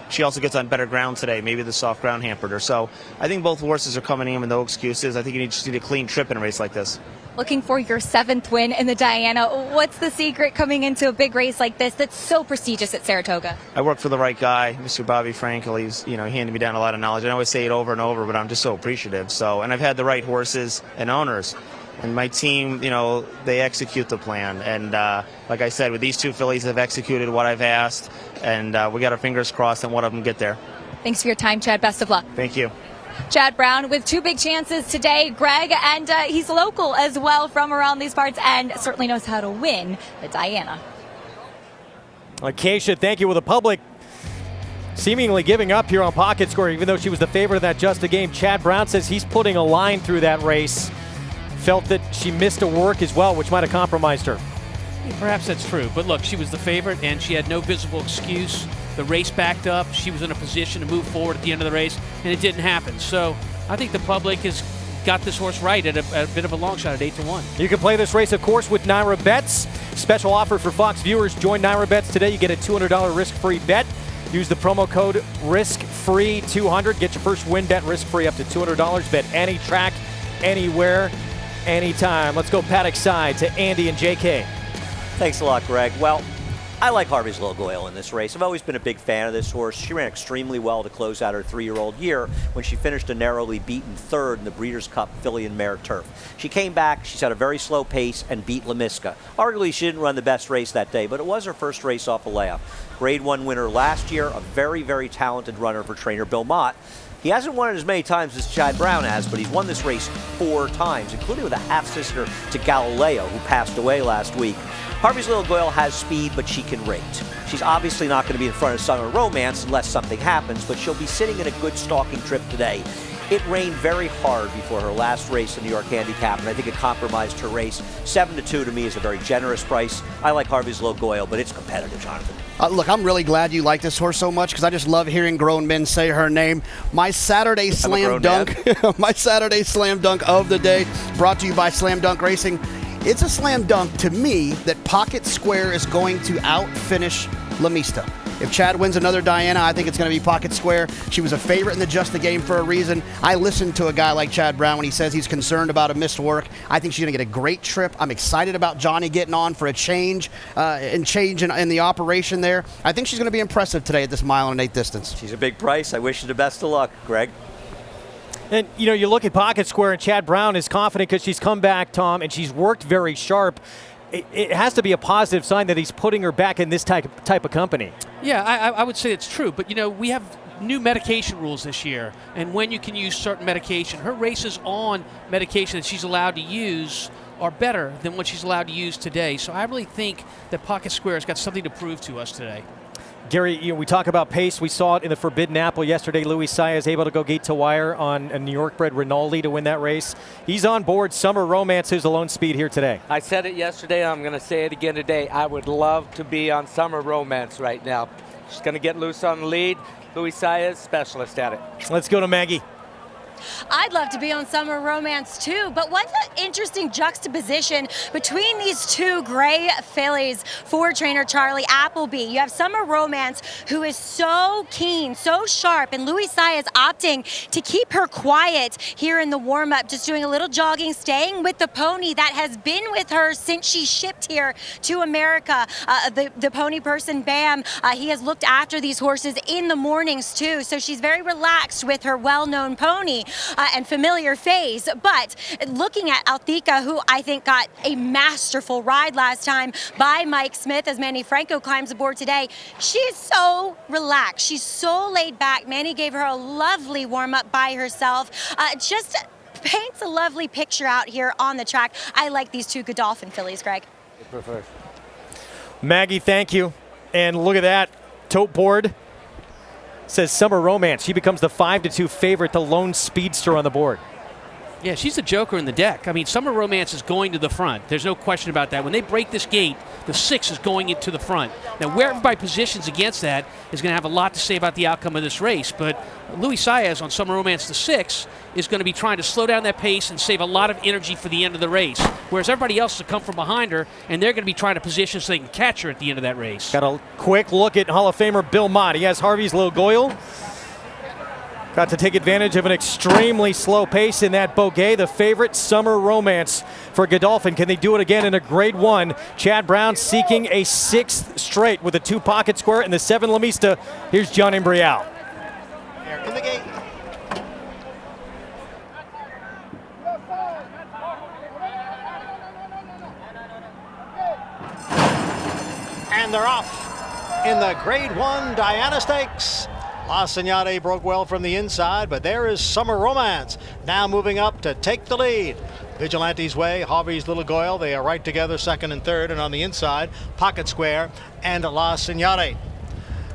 She also gets on better ground today. Maybe the soft ground hampered her. So I think both horses are coming in with no excuses. I think you just need a clean trip in a race like this. Looking for your 7th win in the Diana. What's the secret coming into a big race like this that's so prestigious at Saratoga? I work for the right guy, Mr. Bobby Frankel. He's, he handed me down a lot of knowledge. I always say it over and over, but I'm just so appreciative. And I've had the right horses and owners. And my team, they execute the plan. And like I said, with these 2 fillies, they've executed what I've asked. And we got our fingers crossed that one of them get there. Thanks for your time, Chad. Best of luck. Thank you. Chad Brown with 2 big chances today, Greg, and he's local as well from around these parts and certainly knows how to win the Diana. Acacia, thank you. With the public seemingly giving up here on Pocket Square, even though she was the favorite of that Just a Game. Chad Brown says he's putting a line through that race. Felt that she missed a work as well, which might have compromised her. Perhaps that's true, but look, she was the favorite and she had no visible excuse. The race backed up. She was in a position to move forward at the end of the race, and it didn't happen. So I think the public has got this horse right at a bit of a long shot at 8-1. You can play this race, of course, with Naira Bets. Special offer for Fox viewers. Join Naira Bets today. You get a $200 risk-free bet. Use the promo code RISK-FREE200. Get your first win bet risk-free up to $200. Bet any track, anywhere, anytime. Let's go paddock side to Andy and JK. Thanks a lot, Greg. Well, I like Harvey's Lil Goyle in this race. I've always been a big fan of this horse. She ran extremely well to close out her 3-year-old year when she finished a narrowly beaten 3rd in the Breeders' Cup Filly and Mare Turf. She came back, she's had a very slow pace, and beat Lamiska. Arguably, she didn't run the best race that day, but it was her first race off a layup. Grade 1 winner last year, a very, very talented runner for trainer Bill Mott. He hasn't won it as many times as Chad Brown has, but he's won this race 4 times, including with a half-sister to Galileo, who passed away last week. Harvey's Lil Goyle has speed, but she can rate. She's obviously not going to be in front of Summer Romance unless something happens, but she'll be sitting in a good stalking trip today. It rained very hard before her last race in New York Handicap, and I think it compromised her race. 7-2 to me is a very generous price. I like Harvey's Lil Goyle, but it's competitive, Jonathan. Look, I'm really glad you like this horse so much because I just love hearing grown men say her name. My Saturday slam dunk, my Saturday slam dunk of the day, brought to you by Slam Dunk Racing. It's a slam dunk to me that Pocket Square is going to out-finish Lamista. If Chad wins another Diana, I think it's going to be pocket square. She was a favorite in the Just the Game for a reason. I listened to a guy like Chad Brown when he says he's concerned about a missed work. I think she's going to get a great trip. I'm excited about Johnny getting on for a change in the operation there. I think she's going to be impressive today at this mile and 1/8 distance. She's a big price. I wish her the best of luck, Greg. And, you know, you look at pocket square, and Chad Brown is confident because she's come back, Tom, and she's worked very sharp. It has to be a positive sign that he's putting her back in this type of company. Yeah, I would say it's true. But, you know, we have new medication rules this year, and when you can use certain medication. Her races on medication that she's allowed to use are better than what she's allowed to use today. So I really think that pocket square has got something to prove to us today. Gary, you know, we talk about pace. We saw it in the Forbidden Apple yesterday. Luis Saez able to go gate to wire on a New York-bred Rinaldi to win that race. He's on board. Summer Romance is alone speed here today. I said it yesterday. I'm going to say it again today. I would love to be on Summer Romance right now. She's going to get loose on the lead. Luis Saez, specialist at it. Let's go to Maggie. I'd love to be on Summer Romance too, but what's an interesting juxtaposition between these two gray fillies for trainer Charlie Appleby? You have Summer Romance, who is so keen, so sharp, and Luis Saez opting to keep her quiet here in the warm-up, just doing a little jogging, staying with the pony that has been with her since she shipped here to America. The pony person, Bam, he has looked after these horses in the mornings too, so she's very relaxed with her well-known pony. And familiar face, but looking at Altica, who I think got a masterful ride last time by Mike Smith as Manny Franco climbs aboard today, she's so relaxed. She's so laid back. Manny gave her a lovely warm-up by herself. Just paints a lovely picture out here on the track. I like these two Godolphin fillies, Greg. Maggie, thank you. And look at that tote board. Says Summer Romance. She becomes the 5-2 favorite, the lone speedster on the board. Yeah, she's a joker in the deck. I mean, Summer Romance is going to the front. There's no question about that. When they break this gate, the 6 is going into the front. Now, where everybody positions against that is going to have a lot to say about the outcome of this race. But Luis Saez on Summer Romance, the 6, is going to be trying to slow down that pace and save a lot of energy for the end of the race. Whereas everybody else will come from behind her, and they're going to be trying to position so they can catch her at the end of that race. Got a quick look at Hall of Famer Bill Mott. He has Harvey's Little Goil. Got to take advantage of an extremely slow pace in that bogey. The favorite, Summer Romance for Godolphin. Can they do it again in a grade 1? Chad Brown seeking a 6th straight with a 2 pocket square and the 7 La Mista. Here's John Imbrial. Here in the gate. And they're off in the grade 1 Diana Stakes. La Signate broke well from the inside, but there is Summer Romance now moving up to take the lead. Vigilante's Way, Harvey's Little Goil, they are right together, 2nd and 3rd, and on the inside, Pocket Square and La Signate.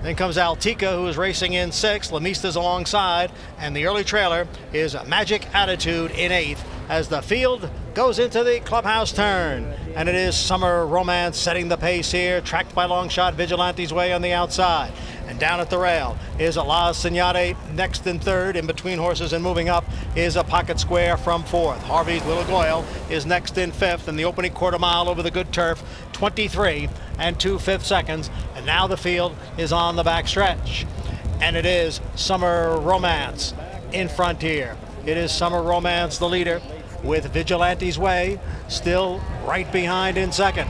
Then comes Altica, who is racing in 6th, La Mista's alongside, and the early trailer is Magic Attitude in 8th as the field goes into the clubhouse turn. And it is Summer Romance setting the pace here, tracked by Longshot Vigilante's Way on the outside. And down at the rail is a La Signate next and 3rd. In between horses and moving up is a Pocket Square from 4th. Harvey's Little Goil is next in 5th. And the opening quarter mile over the good turf, 23 2/5 seconds. And now the field is on the back stretch. And it is Summer Romance in front here. It is Summer Romance, the leader, with Vigilante's Way still right behind in 2nd.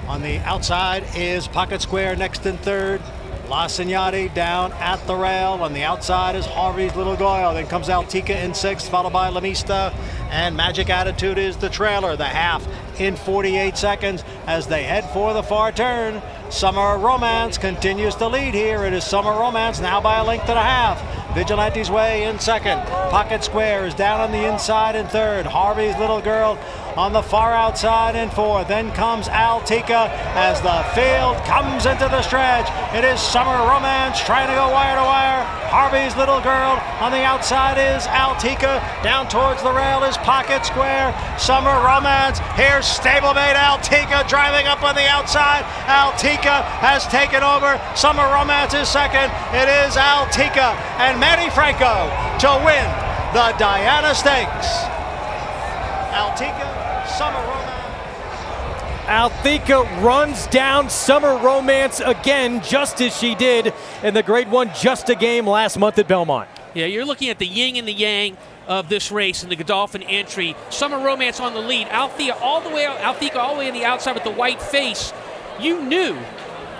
On the outside is Pocket Square next in 3rd. La Signate down at the rail. On the outside is Harvey's Little Goil. Then comes Altica in 6th, followed by La Mista. And Magic Attitude is the trailer, the half in 48 seconds as they head for the far turn. Summer Romance continues to lead here. It is Summer Romance now by a length and a half. Vigilante's Way in 2nd. Pocket Square is down on the inside in 3rd. Harvey's Little Girl on the far outside in 4th. Then comes Altica as the field comes into the stretch. It is Summer Romance trying to go wire to wire. Harvey's Little Girl on the outside is Altica. Down towards the rail is Pocket Square. Summer Romance. Here's stablemate Altica driving up on the outside. Altica has taken over. Summer Romance is 2nd. It is Altica and Manny Franco to win the Diana Stakes. Altica, Summer Romance. Althika runs down Summer Romance again, just as she did in the Grade 1 Just a Game last month at Belmont. Yeah, you're looking at the yin and the yang of this race in the Godolphin entry. Summer Romance on the lead. Althika all the way on the outside with the white face. You knew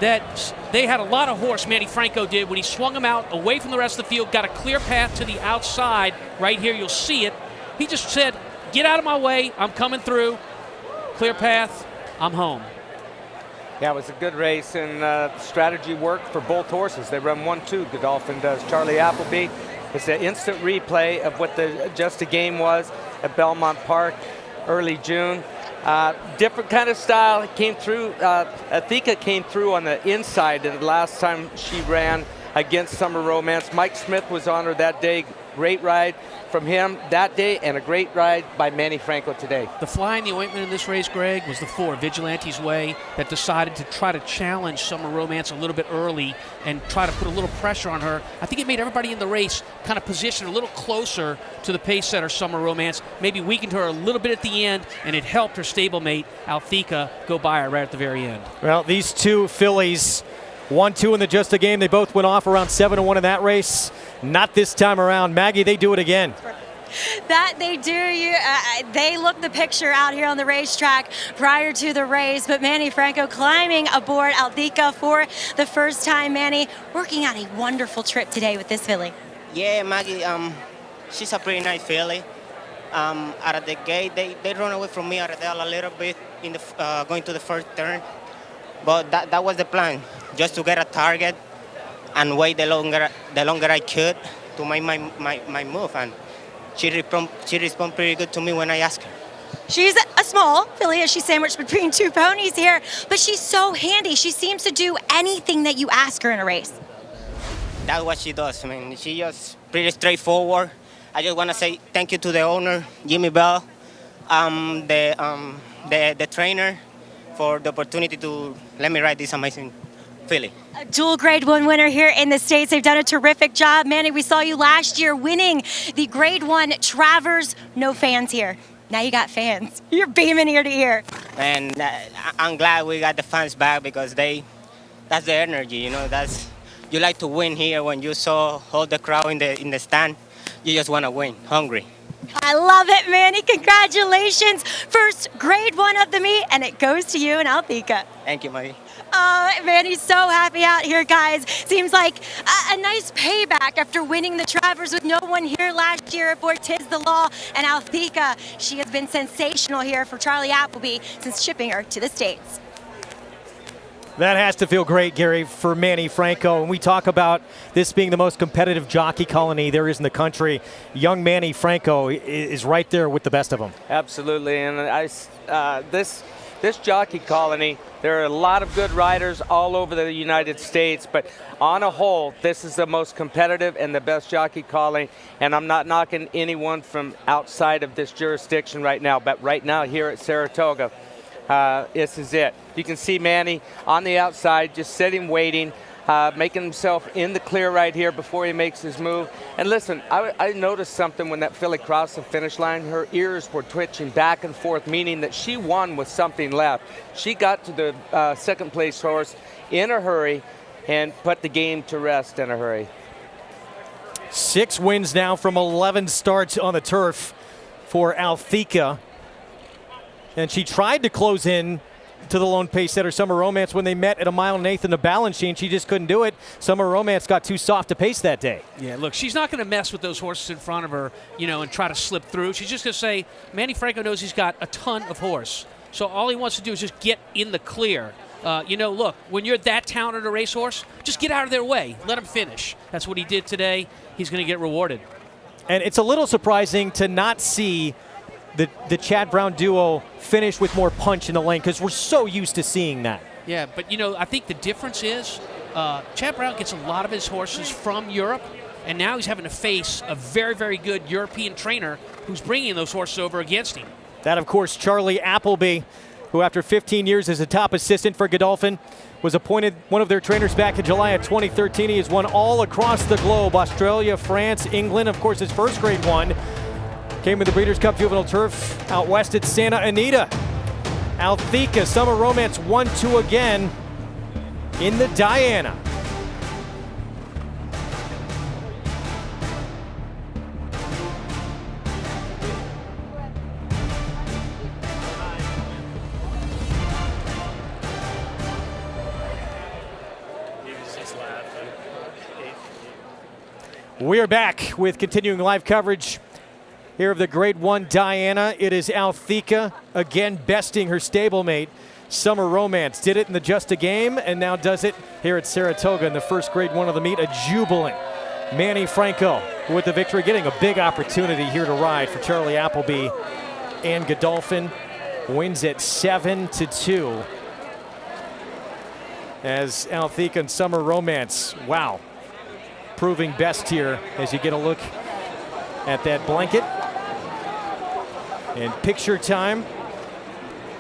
that they had a lot of horse, Manny Franco did, when he swung him out away from the rest of the field, got a clear path to the outside. Right here, you'll see it. He just said, get out of my way, I'm coming through. Clear path, I'm home. Yeah, it was a good race, and strategy worked for both horses. They run 1-2, Godolphin does. Charlie Appleby, it's an instant replay of what the Just a Game was at Belmont Park early June. Different kind of style. It came through. Althika came through on the inside the last time she ran against Summer Romance. Mike Smith was on her that day. Great ride from him that day, and a great ride by Manny Franco today. The fly in the ointment in this race, Greg, was the 4, Vigilante's Way, that decided to try to challenge Summer Romance a little bit early and try to put a little pressure on her. I think it made everybody in the race kind of position a little closer to the pace setter, Summer Romance, maybe weakened her a little bit at the end, and it helped her stablemate, Althika, go by her right at the very end. Well, these two fillies, 1-2 in the Just a Game. They both went off around 7-1 in that race. Not this time around. Maggie, they do it again. That they do. They look the picture out here on the racetrack prior to the race, but Manny Franco climbing aboard Althika for the first time. Manny, working on a wonderful trip today with this filly. Yeah, Maggie, she's a pretty nice filly. Out of the gate, they run away from me out of there a little bit in the going to the first turn, but that was the plan, just to get a target and wait the longer I could to make my move, and she responded pretty good to me when I asked her. She's a small filly, as she's sandwiched between two ponies here, but she's so handy. She seems to do anything that you ask her in a race. That's what she does. I mean, she just pretty straightforward. I just want to say thank you to the owner, Jimmy Bell, the trainer, for the opportunity to let me ride this amazing filly. A dual Grade 1 winner here in the States. They've done a terrific job. Manny, we saw you last year winning the Grade 1 Travers. No fans here. Now you got fans. You're beaming ear to ear. And I'm glad we got the fans back, because that's the energy, you know. You like to win here when you saw all the crowd in the stand. You just want to win, hungry. I love it, Manny. Congratulations. First Grade 1 of the meet, and it goes to you and Althika. Thank you, Maggie. Manny's so happy out here, guys. Seems like a nice payback after winning the Travers with no one here last year at ORTIZ the Law. And Althika, she has been sensational here for Charlie Appleby since shipping her to the States. That has to feel great, Gary, for Manny Franco. And we talk about this being the most competitive jockey colony there is in the country. Young Manny Franco is right there with the best of them. Absolutely, and this jockey colony, there are a lot of good riders all over the United States, but on a whole, this is the most competitive and the best jockey colony, and I'm not knocking anyone from outside of this jurisdiction right now, but right now here at Saratoga, this is it. You can see Manny on the outside, just sitting, waiting, making himself in the clear right here before he makes his move. And listen, I noticed something when that filly crossed the finish line. Her ears were twitching back and forth, meaning that she won with something left. She got to the second place horse in a hurry and put the game to rest in a hurry. 6 wins now from 11 starts on the turf for Althika. And she tried to close in to the lone pace setter, Summer Romance, when they met at a 1.8 miles in the balance sheet. She just couldn't do it. Summer Romance got too soft to pace that day. Yeah, look, she's not going to mess with those horses in front of her, and try to slip through. She's just going to say, Manny Franco knows he's got a ton of horse. So all he wants to do is just get in the clear. Look, when you're that talented a racehorse, just get out of their way. Let him finish. That's what he did today. He's going to get rewarded. And it's a little surprising to not see the Chad Brown duo finish with more punch in the lane, because we're so used to seeing that. Yeah, but I think the difference is Chad Brown gets a lot of his horses from Europe, and now he's having to face a very, very good European trainer who's bringing those horses over against him. That, of course, Charlie Appleby, who after 15 years as a top assistant for Godolphin, was appointed one of their trainers back in July of 2013. He has won all across the globe: Australia, France, England. Of course, his first Grade 1 came with the Breeders' Cup Juvenile Turf out west at Santa Anita. Althika, Summer Romance 1-2 again in the Diana. We are back with continuing live coverage here of the Grade 1 Diana. It is Althika again besting her stablemate, Summer Romance. Did it in the Just a Game and now does it here at Saratoga in the first Grade 1 of the meet. A jubilant Manny Franco with the victory, getting a big opportunity here to ride for Charlie Appleby. And Godolphin wins at 7-2 as Althika and Summer Romance, wow, proving best here as you get a look at that blanket. And picture time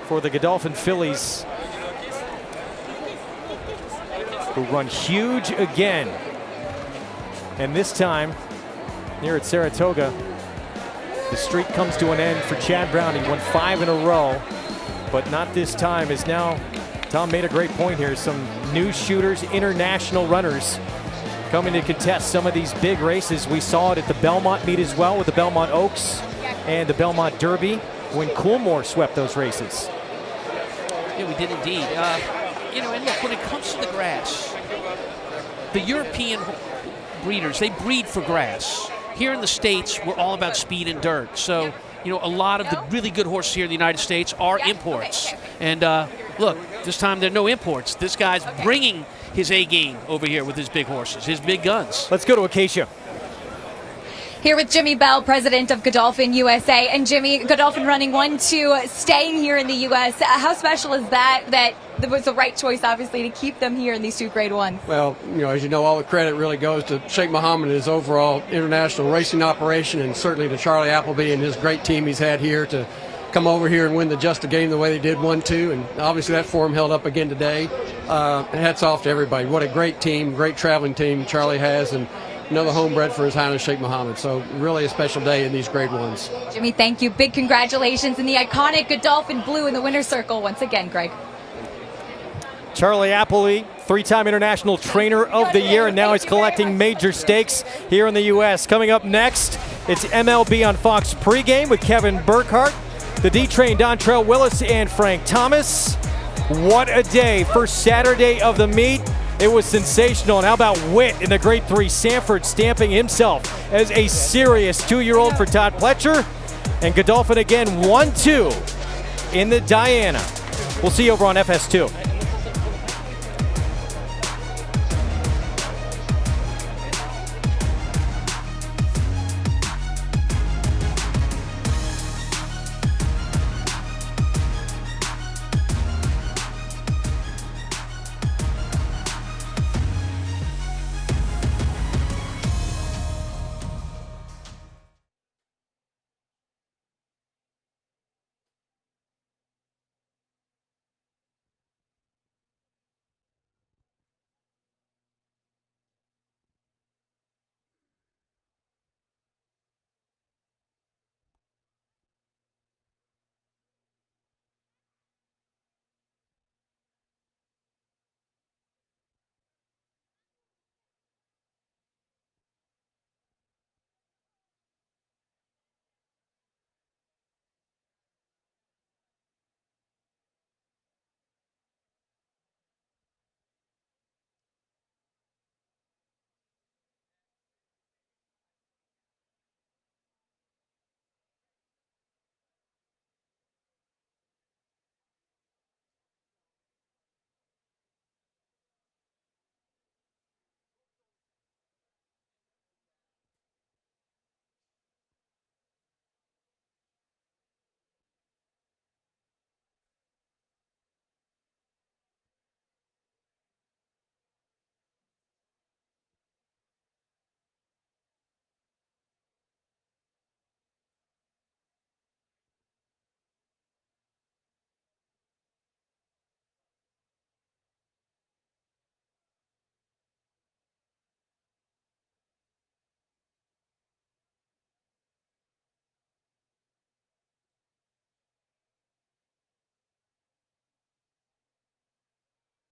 for the Godolphin fillies, who run huge again. And this time, here at Saratoga, the streak comes to an end for Chad Brown. He won 5 in a row, but not this time, as now Tom made a great point here. Some new shooters, international runners coming to contest some of these big races. We saw it at the Belmont meet as well with the Belmont Oaks and the Belmont Derby when Coolmore swept those races. Yeah, we did indeed. And look, when it comes to the grass, the European breeders, they breed for grass. Here in the States, we're all about speed and dirt. So, a lot of the really good horses here in the United States are imports. And look, this time there are no imports. This guy's bringing his A game over here with his big horses, his big guns. Let's go to Acacia. Here with Jimmy Bell, president of Godolphin USA. And Jimmy, Godolphin running 1-2, staying here in the U.S. How special is that it was the right choice, obviously, to keep them here in these 2 Grade 1s? Well, as you know, all the credit really goes to Sheikh Mohammed and his overall international racing operation, and certainly to Charlie Appleby and his great team he's had here to come over here and win the Just a Game the way they did 1-2, and obviously that form held up again today. Hats off to everybody. What a great team, great traveling team Charlie has, and another homebred for His Highness Sheikh Mohammed. So really a special day in these Grade 1s. Jimmy, thank you. Big congratulations in the iconic Godolphin blue in the winner's circle once again, Greg. Charlie Appleby, 3-time International Trainer of the Year, and now he's collecting major stakes here in the U.S. Coming up next, it's MLB on Fox pregame with Kevin Burkhardt, the D-Train Dontrell Willis, and Frank Thomas. What a day. First Saturday of the meet. It was sensational. And how about Witt in the Grade 3 Sanford stamping himself as a serious 2-year-old for Todd Pletcher. And Godolphin again 1-2 in the Diana. We'll see you over on FS2.